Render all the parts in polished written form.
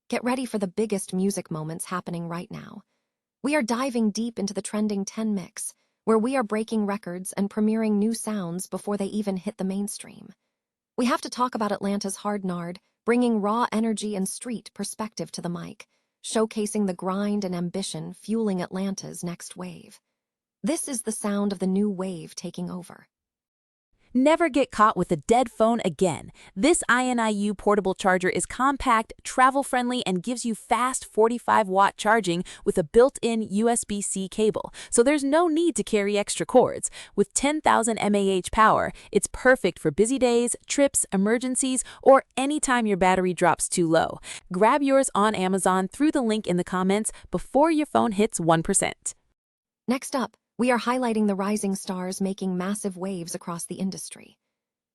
Get ready for the biggest music moments happening right now. We are diving deep into the trending 10 mix, where we are breaking records and premiering new sounds before they even hit the mainstream. We have to talk about Atlanta's Hard Nard, bringing raw energy and street perspective to the mic, showcasing the grind and ambition fueling Atlanta's next wave. This is the sound of the new wave taking over. Never get caught with a dead phone again. This INIU portable charger is compact, travel-friendly, and gives you fast 45-watt charging with a built-in USB-C cable, so there's no need to carry extra cords. With 10,000 mAh power, it's perfect for busy days, trips, emergencies, or anytime your battery drops too low. Grab yours on Amazon through the link in the comments before your phone hits 1%. Next up, we are highlighting the rising stars making massive waves across the industry.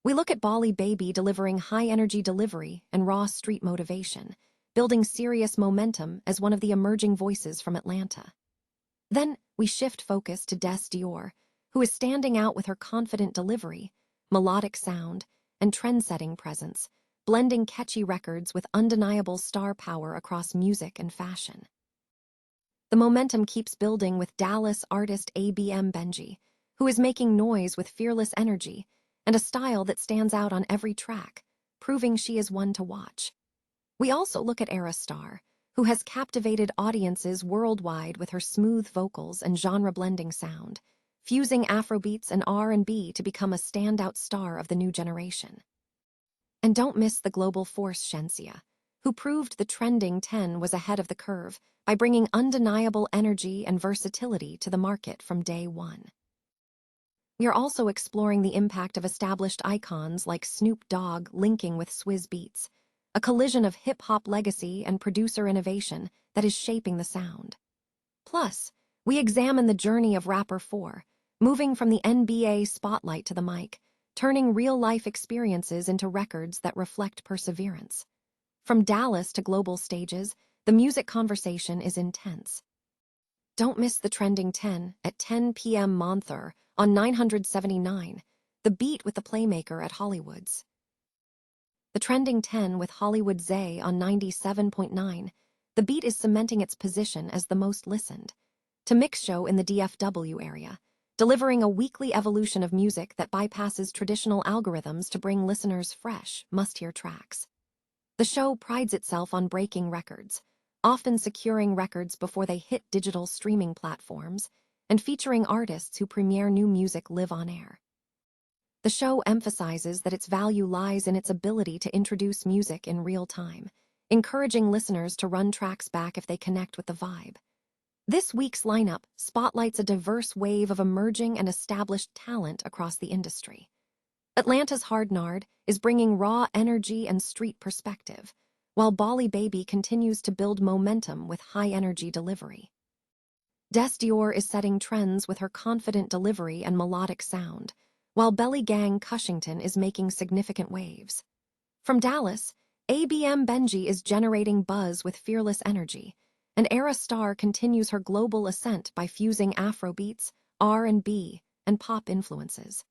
We look at Bali Baby delivering high-energy delivery and raw street motivation, building serious momentum as one of the emerging voices from Atlanta. Then, we shift focus to Des Dior, who is standing out with her confident delivery, melodic sound, and trend-setting presence, blending catchy records with undeniable star power across music and fashion. The momentum keeps building with Dallas artist ABM Benji, who is making noise with fearless energy and a style that stands out on every track, proving she is one to watch. We also look at Ayra Starr, who has captivated audiences worldwide with her smooth vocals and genre-blending sound, fusing Afrobeats and R&B to become a standout star of the new generation. And don't miss the global force Shenseea, who proved the trending 10 was ahead of the curve by bringing undeniable energy and versatility to the market from day one. We are also exploring the impact of established icons like Snoop Dogg linking with Swizz Beatz, a collision of hip-hop legacy and producer innovation that is shaping the sound. Plus, we examine the journey of rapper 4, moving from the NBA spotlight to the mic, turning real-life experiences into records that reflect perseverance. From Dallas to global stages, the music conversation is intense. Don't miss the trending 10 at 10 p.m. Monther on 979, the beat with the playmaker at Hollywood's. The trending 10 with Hollywood Zay on 97.9, the beat is cementing its position as the most listened. To mixshow in the DFW area, delivering a weekly evolution of music that bypasses traditional algorithms to bring listeners fresh, must-hear tracks. The show prides itself on breaking records, often securing records before they hit digital streaming platforms, and featuring artists who premiere new music live on air. The show emphasizes that its value lies in its ability to introduce music in real time, encouraging listeners to run tracks back if they connect with the vibe. This week's lineup spotlights a diverse wave of emerging and established talent across the industry. Atlanta's Hard Nard is bringing raw energy and street perspective, while Bali Baby continues to build momentum with high-energy delivery. Des Dior is setting trends with her confident delivery and melodic sound, while Belly Gang Cushington is making significant waves. From Dallas, ABM Benji is generating buzz with fearless energy, and Ayra Starr continues her global ascent by fusing Afrobeats, R&B, and pop influences.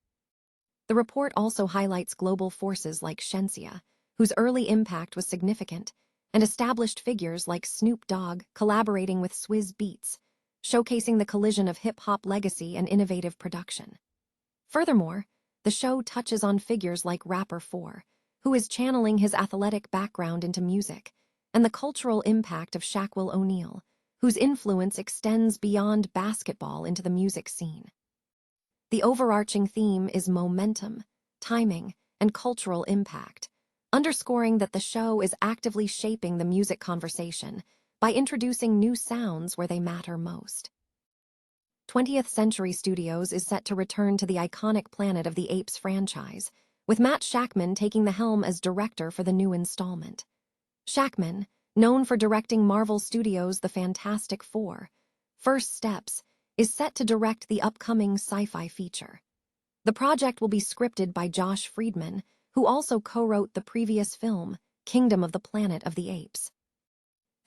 The report also highlights global forces like Shenseea, whose early impact was significant, and established figures like Snoop Dogg collaborating with Swizz Beatz, showcasing the collision of hip-hop legacy and innovative production. Furthermore, the show touches on figures like Rapper 4, who is channeling his athletic background into music, and the cultural impact of Shaquille O'Neal, whose influence extends beyond basketball into the music scene. The overarching theme is momentum, timing, and cultural impact, underscoring that the show is actively shaping the music conversation by introducing new sounds where they matter most. 20th Century Studios is set to return to the iconic planet of the Apes franchise, with Matt Shakman taking the helm as director for the new installment. Shakman, known for directing Marvel Studios' The Fantastic Four, First Steps, is set to direct the upcoming sci-fi feature. The project will be scripted by Josh Friedman, who also co-wrote the previous film, Kingdom of the Planet of the Apes.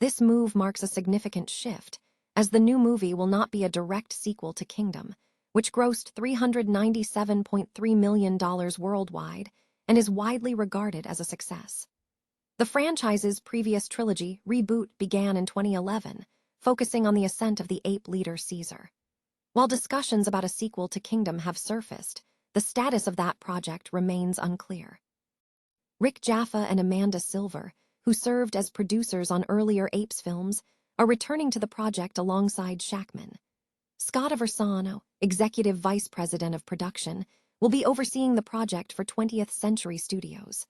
This move marks a significant shift, as the new movie will not be a direct sequel to Kingdom, which grossed $397.3 million worldwide and is widely regarded as a success. The franchise's previous trilogy, Reboot, began in 2011, focusing on the ascent of the ape leader Caesar. While discussions about a sequel to Kingdom have surfaced, the status of that project remains unclear. Rick Jaffa and Amanda Silver, who served as producers on earlier Apes films, are returning to the project alongside Shackman. Scott Aversano, executive vice president of production, will be overseeing the project for 20th Century Studios.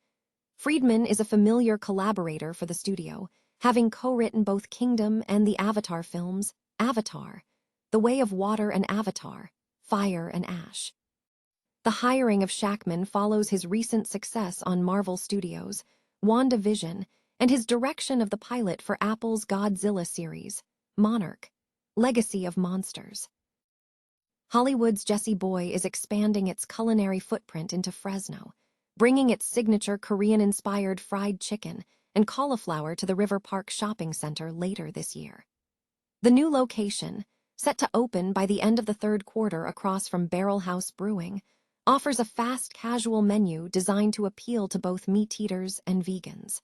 Friedman is a familiar collaborator for the studio, having co-written both Kingdom and the Avatar films, Avatar, The Way of Water and Avatar, Fire and Ash. The hiring of Shackman follows his recent success on Marvel Studios, WandaVision, and his direction of the pilot for Apple's Godzilla series, Monarch, Legacy of Monsters. Hollywood's Jessie Boy is expanding its culinary footprint into Fresno, bringing its signature Korean-inspired fried chicken and cauliflower to the River Park Shopping Center later this year. The new location, set to open by the end of the third quarter across from Barrel House Brewing, offers a fast casual menu designed to appeal to both meat-eaters and vegans.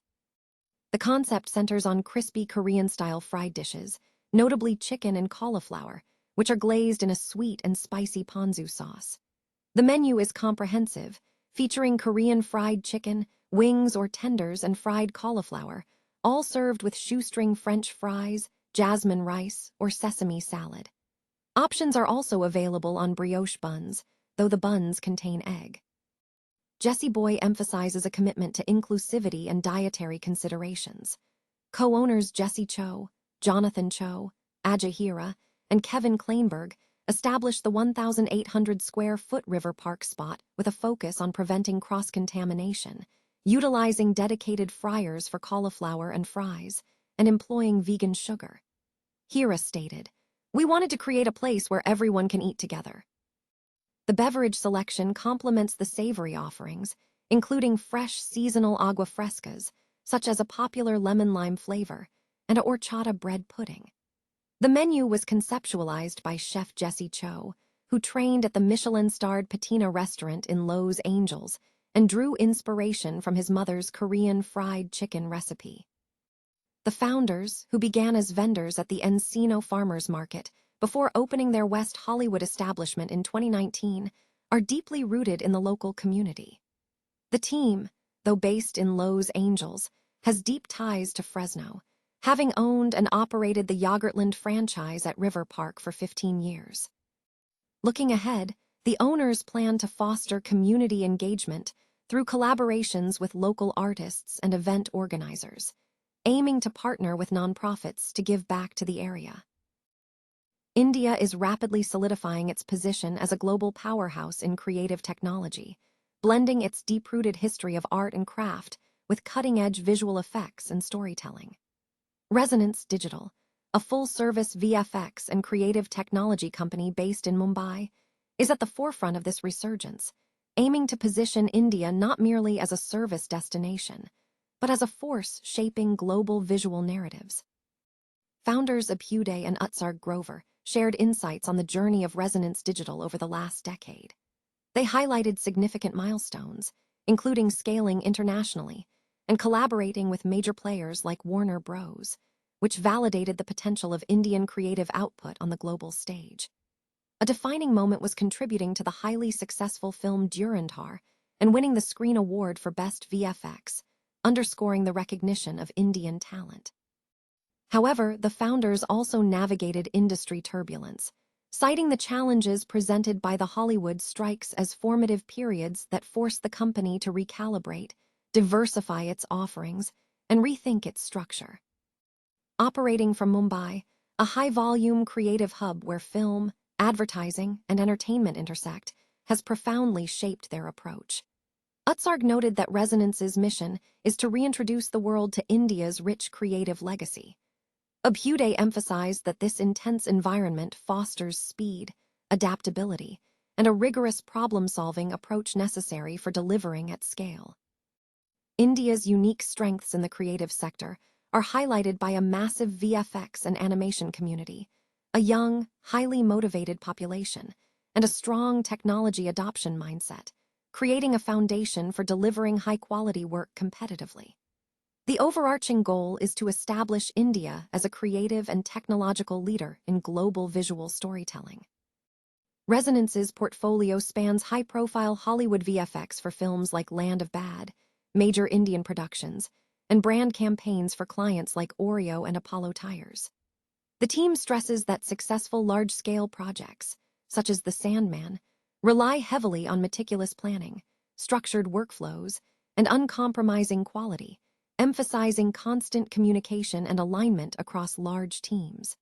The concept centers on crispy Korean-style fried dishes, notably chicken and cauliflower, which are glazed in a sweet and spicy ponzu sauce. The menu is comprehensive, featuring Korean fried chicken, wings or tenders, and fried cauliflower, all served with shoestring French fries, jasmine rice, or sesame salad. Options are also available on brioche buns, though the buns contain egg. Jessie Boy emphasizes a commitment to inclusivity and dietary considerations. Co-owners Jesse Cho, Jonathan Cho, Aja Hira, and Kevin Kleinberg established the 1,800-square-foot River Park spot with a focus on preventing cross-contamination, utilizing dedicated fryers for cauliflower and fries, and employing vegan sugar. Hira stated, "We wanted to create a place where everyone can eat together." The beverage selection complements the savory offerings, including fresh seasonal agua frescas, such as a popular lemon-lime flavor, and a horchata bread pudding. The menu was conceptualized by Chef Jesse Cho, who trained at the Michelin-starred Patina restaurant in Los Angeles and drew inspiration from his mother's Korean fried chicken recipe. The founders, who began as vendors at the Encino Farmers Market before opening their West Hollywood establishment in 2019, are deeply rooted in the local community. The team, though based in Los Angeles, has deep ties to Fresno, having owned and operated the Yogurtland franchise at River Park for 15 years. Looking ahead, the owners plan to foster community engagement through collaborations with local artists and event organizers, aiming to partner with nonprofits to give back to the area. India is rapidly solidifying its position as a global powerhouse in creative technology, blending its deep-rooted history of art and craft with cutting-edge visual effects and storytelling. Resonance Digital, a full-service VFX and creative technology company based in Mumbai, is at the forefront of this resurgence, aiming to position India not merely as a service destination, but as a force shaping global visual narratives. Founders Abhyuday and Utsarg Grover shared insights on the journey of Resonance Digital over the last decade. They highlighted significant milestones, including scaling internationally and collaborating with major players like Warner Bros., which validated the potential of Indian creative output on the global stage. A defining moment was contributing to the highly successful film Dhurandhar and winning the Screen Award for Best VFX, underscoring the recognition of Indian talent. However, the founders also navigated industry turbulence, citing the challenges presented by the Hollywood strikes as formative periods that forced the company to recalibrate, diversify its offerings, and rethink its structure. Operating from Mumbai, a high-volume creative hub where film, advertising, and entertainment intersect, has profoundly shaped their approach. Utsarg noted that Resonance's mission is to reintroduce the world to India's rich creative legacy. Abhyuday emphasized that this intense environment fosters speed, adaptability, and a rigorous problem-solving approach necessary for delivering at scale. India's unique strengths in the creative sector are highlighted by a massive VFX and animation community, a young, highly motivated population, and a strong technology adoption mindset, creating a foundation for delivering high-quality work competitively. The overarching goal is to establish India as a creative and technological leader in global visual storytelling. Resonance's portfolio spans high-profile Hollywood VFX for films like Land of Bad, major Indian productions, and brand campaigns for clients like Oreo and Apollo Tires. The team stresses that successful large-scale projects, such as The Sandman, rely heavily on meticulous planning, structured workflows, and uncompromising quality, emphasizing constant communication and alignment across large teams.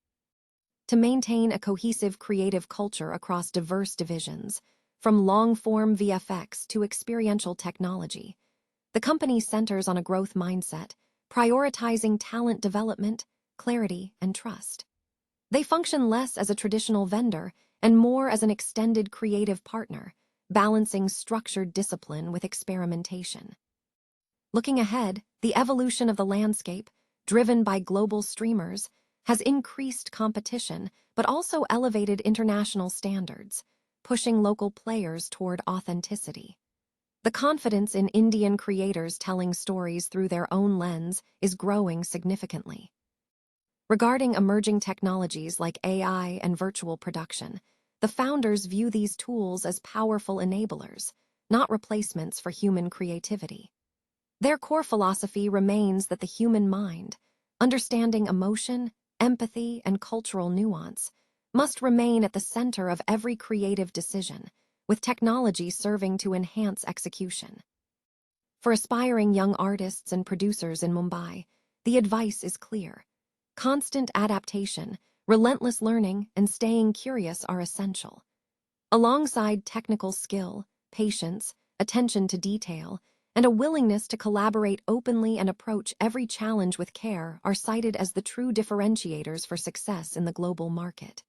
To maintain a cohesive creative culture across diverse divisions, from long-form VFX to experiential technology, the company centers on a growth mindset, prioritizing talent development, clarity, and trust. They function less as a traditional vendor and more as an extended creative partner, balancing structured discipline with experimentation. Looking ahead, the evolution of the landscape, driven by global streamers, has increased competition but also elevated international standards, pushing local players toward authenticity. The confidence in Indian creators telling stories through their own lens is growing significantly. Regarding emerging technologies like AI and virtual production, the founders view these tools as powerful enablers, not replacements for human creativity. Their core philosophy remains that the human mind, understanding emotion, empathy, and cultural nuance, must remain at the center of every creative decision, with technology serving to enhance execution. For aspiring young artists and producers in Mumbai, the advice is clear. Constant adaptation, relentless learning, and staying curious are essential. Alongside technical skill, patience, attention to detail, and a willingness to collaborate openly and approach every challenge with care are cited as the true differentiators for success in the global market.